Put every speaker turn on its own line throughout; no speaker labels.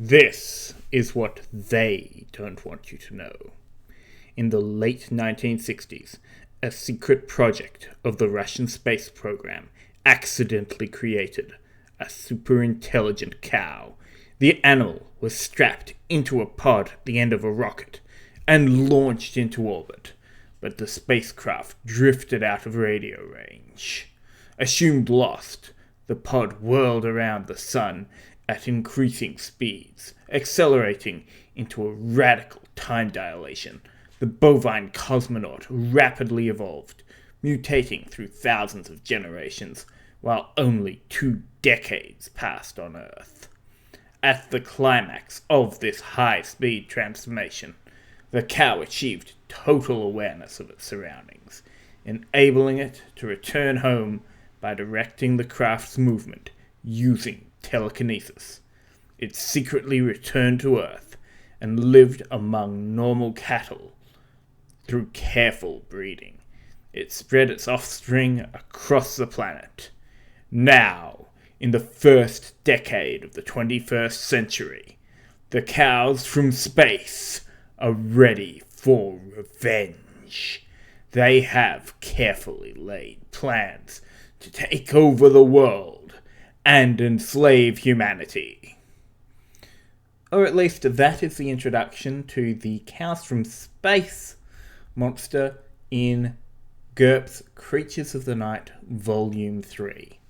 This is what they don't want you to know. In the late 1960s, a secret project of the Russian space program accidentally created a super-intelligent cow. The animal was strapped into a pod at the end of a rocket and launched into orbit, but the spacecraft drifted out of radio range. Assumed lost, the pod whirled around the sun at increasing speeds, accelerating into a radical time dilation. The bovine cosmonaut rapidly evolved, mutating through thousands of generations, while only 2 decades passed on Earth. At the climax of this high-speed transformation, the cow achieved total awareness of its surroundings, enabling it to return home by directing the craft's movement using telekinesis. It secretly returned to Earth and lived among normal cattle through careful breeding. It spread its offspring across the planet. Now, in the first decade of the 21st century, the cows from space are ready for revenge. They have carefully laid plans to take over the world and enslave humanity. Or at least that is the introduction to the Cows from Space monster in GURPS Creatures of the Night Volume 3.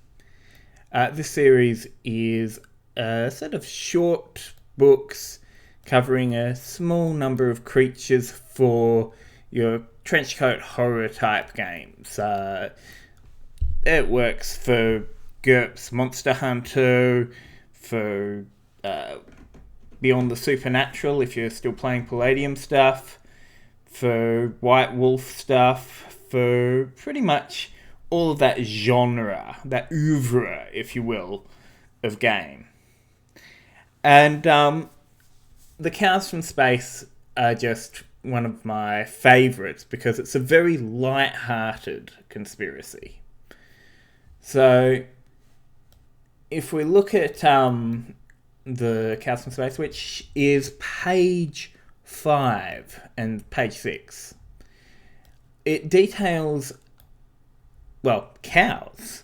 This series is a set of short books covering a small number of creatures for your trenchcoat horror type games. It works for GURPS Monster Hunter, for Beyond the Supernatural if you're still playing Palladium stuff, for White Wolf stuff, for pretty much all of that genre, that oeuvre, if you will, of game. And the Cows from Space are just one of my favourites because it's a very light-hearted conspiracy. So, if we look at the Cows from Space, which is page 5 and page 6, it details, cows,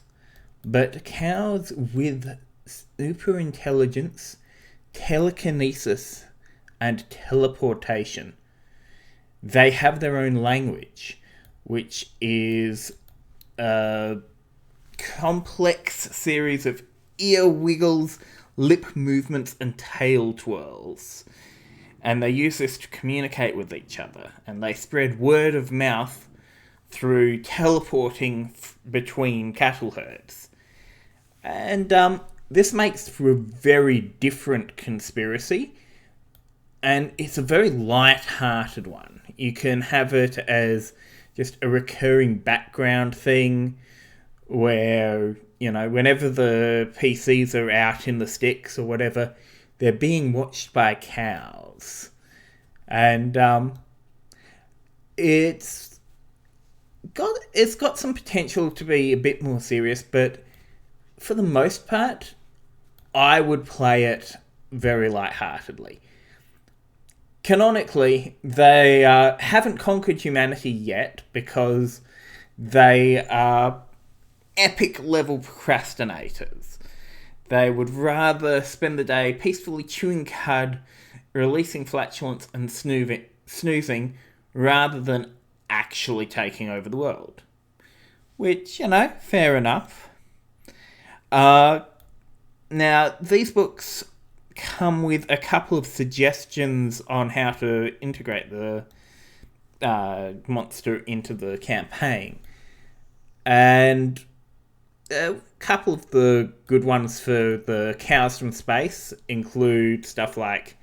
but cows with super intelligence, telekinesis, and teleportation. They have their own language, which is a complex series of ear wiggles, lip movements, and tail twirls. And they use this to communicate with each other. And they spread word of mouth through teleporting between cattle herds. And this makes for a very different conspiracy. And it's a very light-hearted one. You can have it as just a recurring background thing where, whenever the PCs are out in the sticks or whatever, they're being watched by cows. And it's got some potential to be a bit more serious, but for the most part, I would play it very lightheartedly. Canonically, they haven't conquered humanity yet because they are epic level procrastinators. They would rather spend the day peacefully chewing cud, releasing flatulence and snoozing, rather than actually taking over the world. Which, fair enough. Now, these books come with a couple of suggestions on how to integrate the monster into the campaign. And a couple of the good ones for the Cows from Space include stuff like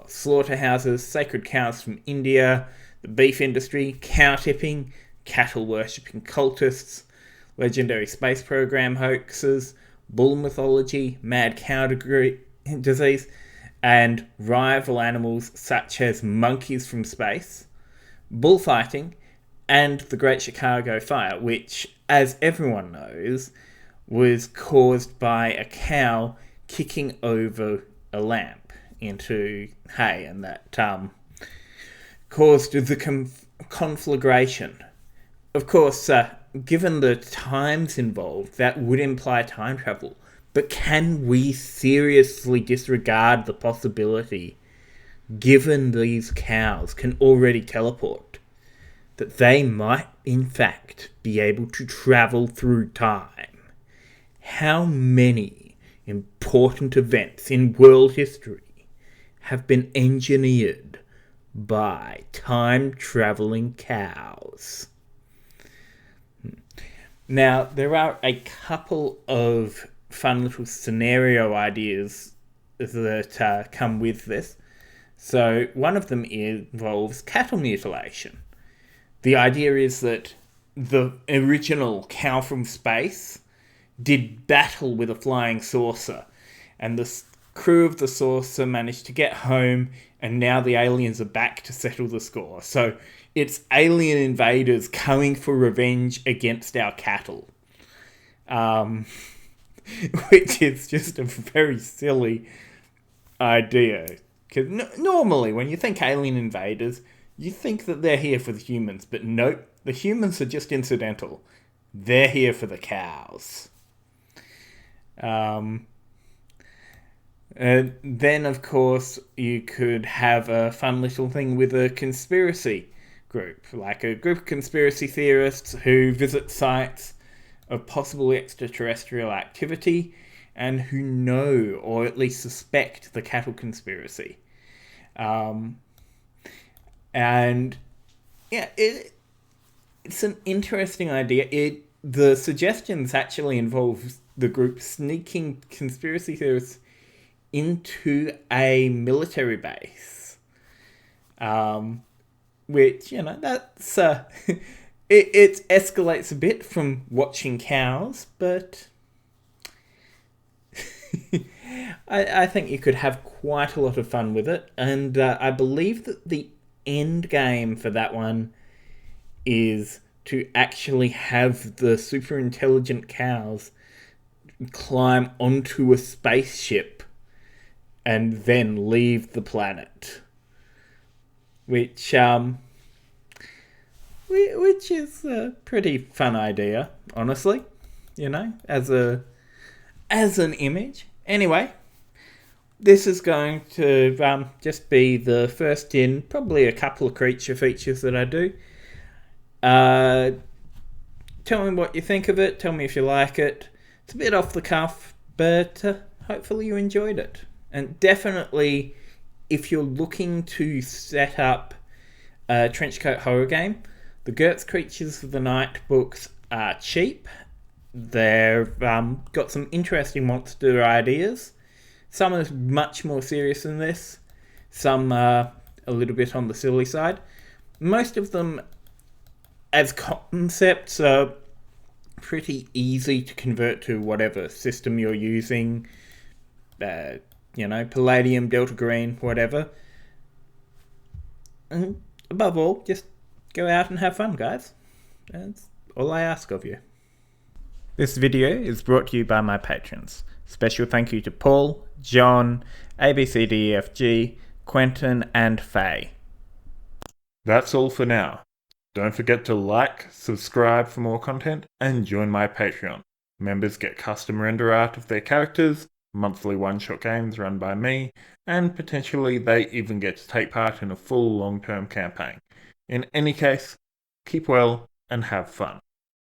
slaughterhouses, sacred cows from India, the beef industry, cow tipping, cattle worshipping cultists, legendary space program hoaxes, bull mythology, mad cow disease, and rival animals such as monkeys from space, bullfighting, and the Great Chicago Fire, which, as everyone knows, was caused by a cow kicking over a lamp into hay, and that caused the conflagration. Of course, given the times involved, that would imply time travel. But can we seriously disregard the possibility, given these cows can already teleport, that they might in fact be able to travel through time? How many important events in world history have been engineered by time-traveling cows? Now, there are a couple of fun little scenario ideas that come with this. So one of them involves cattle mutilation. The idea is that the original cow from space did battle with a flying saucer, and the crew of the saucer managed to get home, and now the aliens are back to settle the score. So it's alien invaders coming for revenge against our cattle. Which is just a very silly idea. Because normally, when you think alien invaders, you think that they're here for the humans. But nope, the humans are just incidental. They're here for the cows. And then, of course, you could have a fun little thing with a conspiracy group. Like a group of conspiracy theorists who visit sites of possible extraterrestrial activity and who know or at least suspect the cattle conspiracy. And yeah, it's an interesting idea. The suggestions actually involve the group sneaking conspiracy theorists into a military base. Which, that's... it escalates a bit from watching cows, but I think you could have quite a lot of fun with it. And I believe that the end game for that one is to actually have the super intelligent cows climb onto a spaceship and then leave the planet. Which is a pretty fun idea, honestly, as an image. Anyway, this is going to just be the first in probably a couple of creature features that I do. Tell me what you think of it. Tell me if you like it. It's a bit off the cuff, but hopefully you enjoyed it. And definitely, if you're looking to set up a trenchcoat horror game, the Gert's Creatures of the Night books are cheap. They've got some interesting monster ideas. Some are much more serious than this. Some are a little bit on the silly side. Most of them, as concepts, are pretty easy to convert to whatever system you're using. Palladium, Delta Green, whatever. And above all, just go out and have fun, guys. That's all I ask of you. This video is brought to you by my patrons. Special thank you to Paul, John, ABCDEFG, Quentin, and Faye.
That's all for now. Don't forget to like, subscribe for more content, and join my Patreon. Members get custom render art of their characters, monthly one-shot games run by me, and potentially they even get to take part in a full long-term campaign. In any case, keep well and have fun.